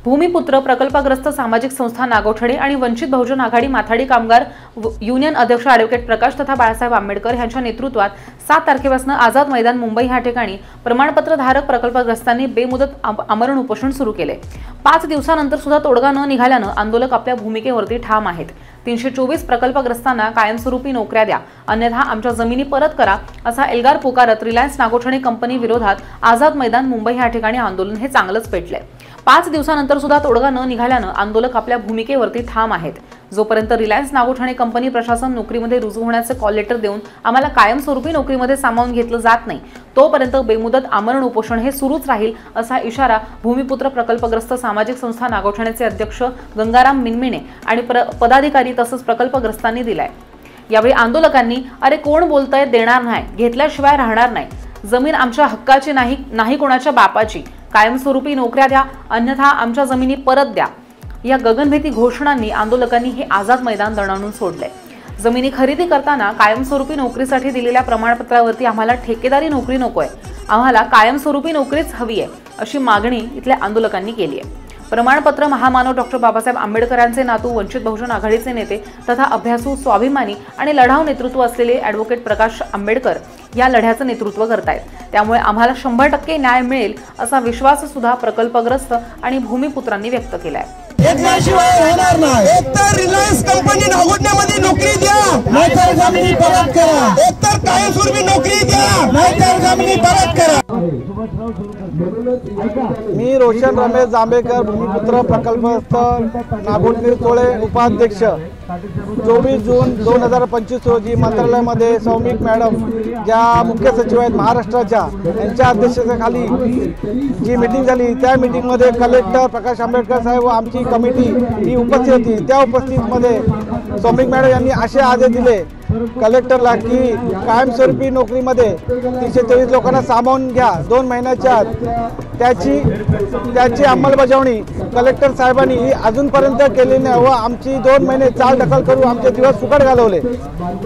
भूमिपुत्र प्रकल्पग्रस्त सामाजिक संस्था नागोठणे आणि वंचित बहुजन आघाडी माथाडी कामगार युनियन अध्यक्ष ॲडव्होकेट प्रकाश तथा बाळासाहेब आंबेडकर यांच्या नेतृत्वात 7 तारखेपासून आझाद मैदान मुंबई या ठिकाणी प्रमाणपत्रधारक प्रकल्पग्रस्तांनी बेमुदत आमरण उपोषण सुरू केले। 5 दिवसानंतर सुद्धा तोडगा न निघाल्यानं आंदोलक आपल्या भूमिकेवरती ठाम आहेत। 324 प्रकल्पग्रस्तांना कायमस्वरूपी नोकऱ्या द्या, अन्यथा आमच्या जमिनी परत करा असा एल्गार पुकारत रिलायन्स नागोठणे कंपनी विरोधात आझाद मैदान मुंबई या ठिकाणी आंदोलन हे चांगलंच पेटलंय। 5 दिवसानंतर सुद्धा तोडगा न निघाल्यानं आंदोलक आपल्या भूमिकेवरती ठाम आहेत। जोपर्यंत रिलायन्स नागोठणे कंपनी प्रशासन नोकरीमध्ये रुजू होण्याचे कॉल लेटर देऊन आम्हाला कायमस्वरूपी नोकरीमध्ये सामावून घेतलं जात नाही, तोपर्यंत बेमुदत आमरण उपोषण हे सुरूच राहील असा इशारा भूमिपुत्र प्रकल्पग्रस्त सामाजिक संस्था नागोठणेचे अध्यक्ष गंगाराम मिनमिने आणि पदाधिकारी तसंच प्रकल्पग्रस्तांनी दिलाय। यावेळी आंदोलकांनी अरे कोण बोलतंय, देणार नाही, घेतल्याशिवाय राहणार नाही, जमीन आमच्या हक्काची नाही कोणाच्या बापाची, कायमस्वरूपी नोकऱ्या द्या, अन्यथा आमच्या जमिनी परत द्या या गगनभेदी घोषणांनी आंदोलकांनी हे आझाद मैदान दणाणून सोडले। जमिनी खरेदी करताना कायमस्वरूपी नोकरीसाठी दिलेल्या प्रमाणपत्रावरती आम्हाला ठेकेदारी नोकरी नकोय, आम्हाला कायमस्वरूपी नोकरीच हवी आहे अशी मागणी इथल्या आंदोलकांनी केली आहे। प्रमाणपत्र महामानव डॉक्टर बाबासाहेब आंबेडकरांचे नातू वंचित बहुजन आघाडीचे नेते तथा अभ्यासू, स्वाभिमानी आणि लढाऊ नेतृत्व असलेले ॲडव्होकेट प्रकाश आंबेडकर या लढ्याचं नेतृत्व करतायत। त्यामुळे आम्हाला 100% न्याय मिळेल असा विश्वास सुद्धा प्रकल्पग्रस्त आणि भूमिपुत्रांनी व्यक्त केलाय। एकतर रिलायन्स कंपनी नागोठण्यामध्ये नोकरी द्या, नाहीतर जमिनी परत करा। एकतर कायमस्वरूपी नोकरी द्या, नाहीतर जमिनी परत करा। मी रोशन रमेश जांभेकर, भूमिपुत्र प्रकल्पग्रस्त नागोठणे टोळे उपाध्यक्ष। 24 जून 2025 रोजी मंत्रालयामध्ये सौमिक मॅडम ज्या मुख्य सचिव आहेत महाराष्ट्राच्या, यांच्या अध्यक्षतेखाली जी मीटिंग झाली, त्या मीटिंगमध्ये कलेक्टर प्रकाश आंबेडकर साहेब व आमची कमिटी ही उपस्थित होती। त्या उपस्थितीमध्ये सौमिक मॅडम यांनी असे आदेश दिले कलेक्टरला की कायमस्वरूपी नोकरीमध्ये 324 लोकांना सामावून घ्या 2 महिन्याच्या आत। त्याची अंमलबजावणी कलेक्टर साहेबांनी ही अजूनपर्यंत केली नाही व आमची 2 महिने चालढकल करून आमचे दिवस फुकट घालवले।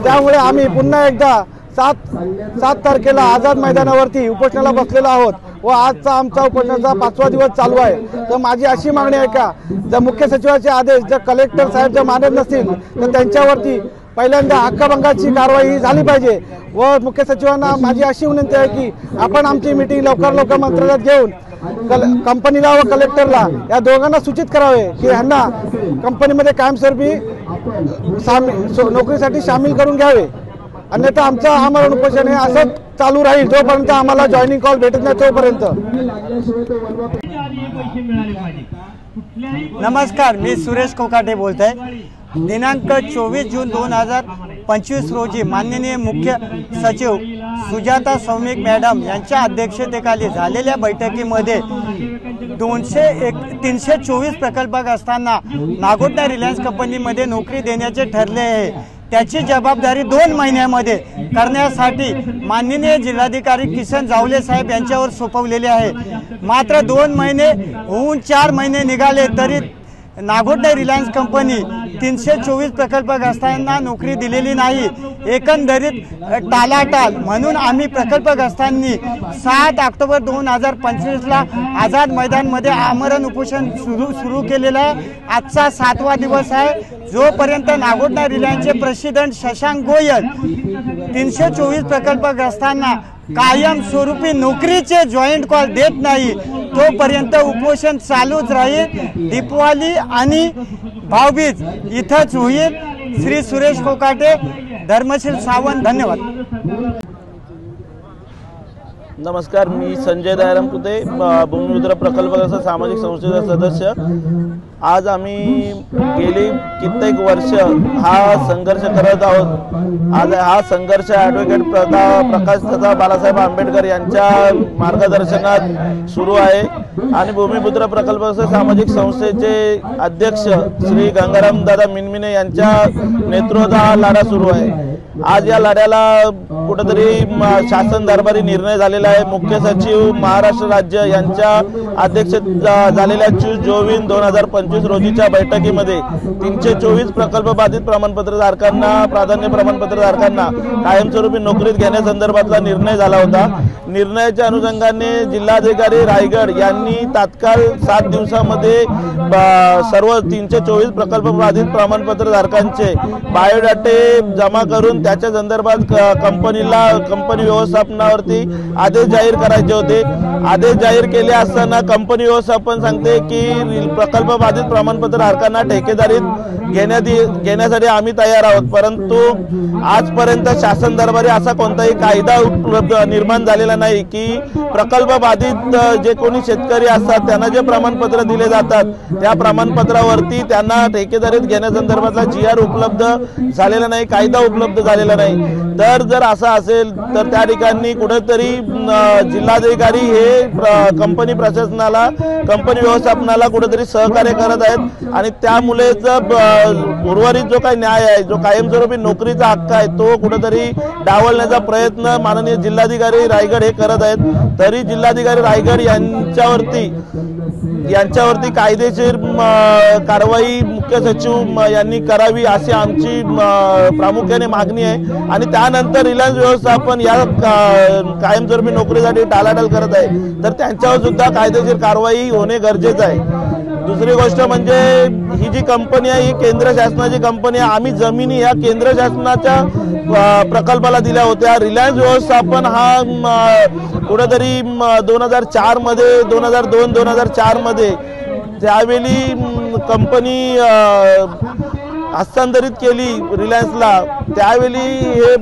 त्यामुळे आम्ही पुन्हा एकदा 7 तारखेला आझाद मैदानावरती उपोषणाला बसलेलो आहोत व आजचा आमचा उपोषणाचा 5वा दिवस चालू आहे। तर माझी अशी मागणी आहे का जर मुख्य सचिवाचे आदेश जर कलेक्टर साहेब जर मानत नसतील तर त्यांच्यावरती पहिल्यांदा हक्कभंगाची कारवाई झाली पाहिजे व मुख्य सचिवांना माझी अशी विनंती आहे की आपण आमची मीटिंग लवकर मंत्रालयात घेऊन कंपनीला व कलेक्टरला या दोघांना सूचित करावे की ह्यांना कंपनीमध्ये कायमस्वरूपी नोकरीसाठी सामील करून घ्यावे, अन्यथा आमचं आमरण उपोषण हे असंच चालू राहील जोपर्यंत आम्हाला जॉईनिंग कॉल भेटत नाही तोपर्यंत। नमस्कार, मी सुरेश कोकाटे बोलतोय। दिनांक 24 जून 2025 रोजी माननीय मुख्य सचिव सुजाता सौमिक मॅडम यांच्या अध्यक्षतेखाली झालेल्या बैठकीमध्ये 324 प्रकल्पग्रस्तांना नागोठणे रिलायन्स कंपनीमध्ये नोकरी देण्याचे ठरले आहे। त्याची जबाबदारी 2 महिन्यामध्ये करण्यासाठी माननीय जिल्हाधिकारी किसन जावले साहेब यांच्यावर सोपवलेले आहे। मात्र 2 महिने होऊन 4 महिने निघाले तरी नागोठणे रिलायन्स कंपनी 324 प्रकल्पग्रस्तांना नोकरी दिलेली नाही। एकंदरीत टालाटाल म्हणून आम्ही प्रकल्पग्रस्तांनी 7 ऑक्टोबर 2025ला आझाद मैदानमध्ये आमरण उपोषण सुरू केलेलं आहे। आजचा 7वा दिवस आहे। जोपर्यंत नागोठणे रिलायन्सचे प्रेसिडेंट शशांक गोयल 324 प्रकल्पग्रस्तांना कायमस्वरूपी नोकरीचे जॉईंट कॉल देत नाही तोपर्यंत उपोषण चालूच राहील। दीपावली आणि भाऊबीज इथंच होईल। श्री सुरेश कोकाटे, धर्मशील सावंत, धन्यवाद। नमस्कार, मी संजय दयाराम कुते, भूमिपुत्र प्रकल्पग्रस्त सामाजिक संस्थेचा सदस्य। आज आम्ही गेली कित्येक वर्ष हा संघर्ष करत आहोत। आज हा संघर्ष ॲडव्होकेट प्रकाश तथा बाळासाहेब आंबेडकर यांच्या मार्गदर्शनात सुरू आहे आणि भूमिपुत्र प्रकल्पग्रस्त सामाजिक संस्थेचे अध्यक्ष श्री गंगाराम दादा मिनमिने यांच्या नेतृत्वात हा लढा सुरू आहे। आज या लढ्याला कुठेतरी शासन दरबारी निर्णय झालेला आहे। मुख्य सचिव महाराष्ट्र राज्य यांच्या अध्यक्षतेत झालेल्या 24/2/2025 रोजीच्या बैठकीमध्ये 324 प्रकल्प बाधित प्रमाणपत्रधारकांना प्राधान्य प्रमाणपत्रधारकांना कायमस्वरूपी नोकरीत घेण्यासंदर्भातला निर्णय झाला होता। निर्णयाच्या अनुषंगाने जिल्हाधिकारी रायगड यांनी तात्काळ 7 दिवसामध्ये सर्व 324 प्रकल्प बाधित प्रमाणपत्रधारकांचे बायोडाटे जमा करून त्याच्या संदर्भात कंपनी व्यवस्थापनावरती आदेश जाहीर करायचे होते। आदेश जाहीर केले असताना कंपनी व्यवस्थापन सांगते की प्रकल्प बाधित प्रमाणपत्रधारकांना ठेकेदारीत घेण्यासाठी आम्ही तयार आहोत, परंतु आजपर्यंत शासन दरबारी असा कोणताही कायदा उपलब्ध निर्माण झालेला नाही की प्रकल्प बाधित जे कोणी शेतकरी असतात त्यांना जे प्रमाणपत्र दिले जातात त्या प्रमाणपत्रावरती त्यांना ठेकेदारीत घेण्यासंदर्भातला GR उपलब्ध झालेला नाही, कायदा उपलब्ध झालेला नाही। तर जर असं असेल तर त्या ठिकाणी कुठेतरी जिल्हाधिकारी हे कंपनी प्रशासनाला कंपनी व्यवस्थापनाला कुठेतरी सहकार्य करत आहेत आणि त्यामुळे उर्वरित जो काही न्याय आहे, जो कायमस्वरूपी नोकरीचा हक्क आहे तो कुठेतरी डावलण्याचा प्रयत्न माननीय जिल्हाधिकारी रायगड हे करत आहेत। तरी जिल्हाधिकारी रायगड यांच्यावरती कायदेशीर कारवाई मुख्य सचिव यांनी करावी अशी आमची प्रामुख्याने मागणी आहे आणि त्यानंतर रिलायन्स व्यवस्थापन या कायमस्वरूपी नोकरीसाठी टाळाटाळ करत आहे तर त्यांच्यावर सुद्धा कायदेशीर कारवाई होणे गरजेचं आहे। दुसरी गोष्ट म्हणजे ही जी कंपनी आहे ही केंद्र शासनाची कंपनी आहे। आम्ही जमिनी या केंद्र शासनाच्या प्रकल्पाला दिल्या होत्या। रिलायन्स व्यवस्थापन हा कुठेतरी 2004 मध्ये 2002-2004 मध्ये त्यावेळी कंपनी हस्तांतरित केली रिलायन्सला, त्यावेळी हे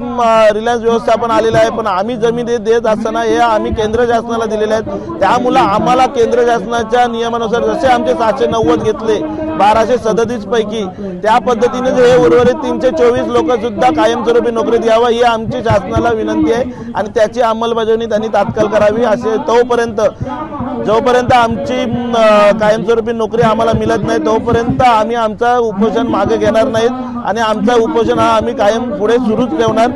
रिलायन्स व्यवस्थापन आलेलं आहे, पण आम्ही जमीन देत असताना हे आम्ही केंद्र शासनाला दिलेले आहेत। त्यामुळे आम्हाला केंद्र शासनाच्या नियमानुसार जसे आमचे 790 घेतले 1237 पैकी त्या पद्धतीने हे उर्वरित 324 लोक सुद्धा कायमस्वरूपी नोकरीत यावं ही आमची शासनाला विनंती आहे आणि त्याची अंमलबजावणी त्यांनी तात्काळ करावी। असे जोपर्यंत आमची कायमस्वरूपी नोकरी आम्हाला मिळत नाही तोपर्यंत आम्ही आमचा उपोषण मागे घेणार नाहीत आणि आमचा उपोषण हा आम्ही कायम पुढे सुरूच ठेवणार।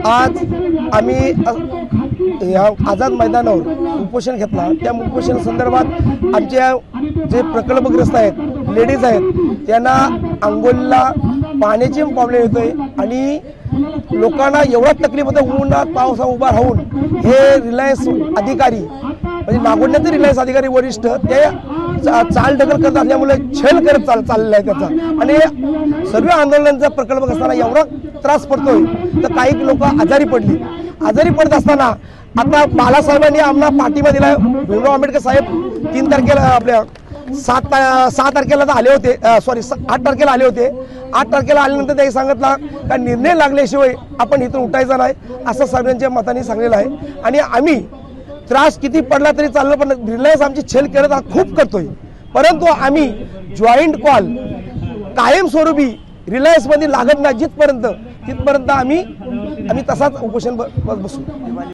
आज आम्ही या आझाद मैदानावर उपोषण घेतला। त्या उपोषण संदर्भात आमच्या जे प्रकल्पग्रस्त आहेत लेडीज आहेत त्यांना अंघोळीला पाण्याची प्रॉब्लेम येतोय आणि लोकांना एवढा तकलीफ होतं उन्हात पावसा उभा राहून हे रिलायन्स अधिकारी म्हणजे नागोडण्याचे रिलायन्स अधिकारी वरिष्ठ ते चालढकल करत असल्यामुळे छल करत चाललेला आहे त्याचा आणि सर्व आंदोलनांचा प्रकल्प असताना एवढा त्रास पडतोय तर काही लोक आजारी पडत असताना आता बाळासाहेबांनी आम्हाला पाठिंबा दिला। भीमराव आंबेडकर साहेब 3 तारखेला आपल्या 6 तारखेला आले होते, 8 तारखेला आले होते। 8 तारखेला आल्यानंतर त्यांनी सांगितलं का निर्णय लागल्याशिवाय आपण इथून उठायचं नाही असं सगळ्यांच्या मताने सांगलेलं आहे आणि आम्ही त्रास किती पडला तरी चाललं, पण रिलायन्स आमची छेल करत खूप करतोय, परंतु आम्ही जॉईंट कॉल कायमस्वरूपी रिलायन्स मध्ये लागत नाही तिथपर्यंत आम्ही तसाच उपोषण बसू।